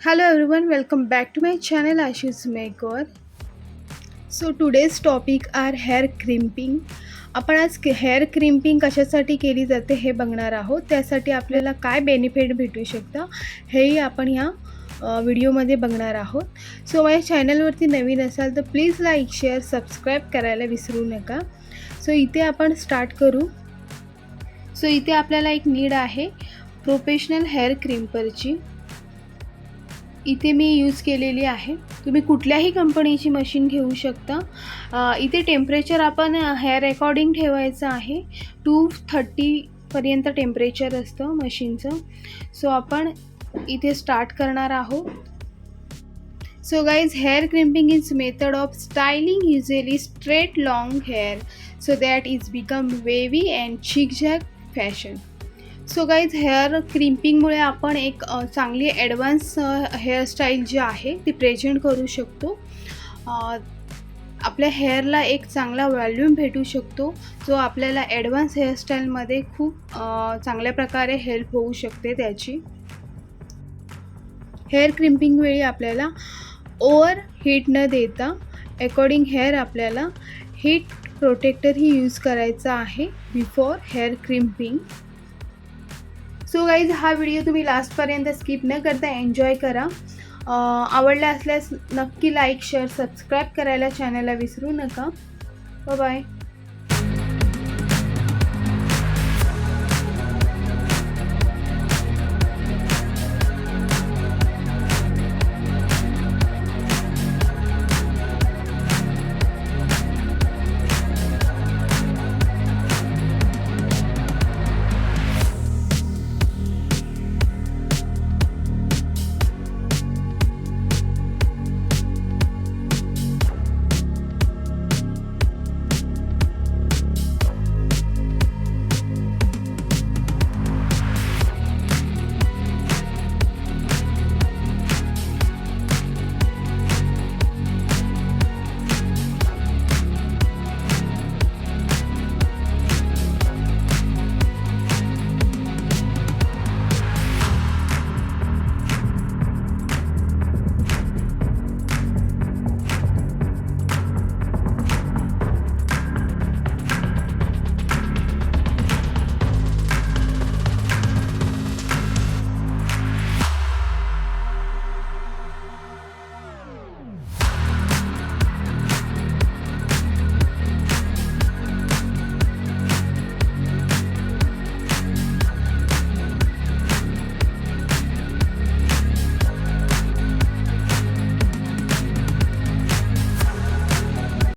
Hello everyone, welcome back to my channel Ashish Makeover. So today's topic are hair crimping. आपण आज hair crimping कशासाठी केली जाते हे बघणार आहोत. त्यासाठी आपल्याला काय बेनिफिट भेटू शकतं हेही आपण ह्या व्हिडिओमध्ये बघणार आहोत. सो माझ्या चॅनलवरती नवीन असाल तर प्लीज लाईक शेअर सबस्क्राईब करायला विसरू नका. सो इथे आपण स्टार्ट करू. सो इथे आपल्याला एक नीड आहे प्रोफेशनल हेअर क्रिम्परची. इथे मी यूज केलेली आहे. तुम्ही कुठल्याही कंपनीची मशीन घेऊ शकता. इथे टेम्परेचर आपण हेअर अकॉर्डिंग ठेवायचं आहे. 230 पर्यंत टेम्परेचर असतं मशीनचं. सो आपण इथे स्टार्ट करणार आहोत. So guys, hair crimping is method of styling usually straight long hair so that it's become wavy and zigzag fashion. So guys hair क्रिम्पिंगमुळे आपण एक चांगली ॲडव्हान्स हेअरस्टाईल जी आहे ती प्रेझेंट करू शकतो. आपल्या हेअरला एक चांगला व्हॉल्यूम भेटू शकतो जो आपल्याला ॲडव्हान्स हेअरस्टाईलमध्ये खूप चांगल्या प्रकारे हेल्प होऊ शकते त्याची. हेअर क्रिम्पिंगवेळी आपल्याला ओव्हर हीट न देता अकॉर्डिंग हेअर आपल्याला हीट प्रोटेक्टरही यूज करायचा आहे before hair crimping. So guys हा व्हिडिओ तुम्ही लास्टपर्यंत स्किप न करता एन्जॉय करा. आवडला असल्यास नक्की लाईक शेअर सबस्क्राईब करायला चॅनलला विसरू नका. बाय.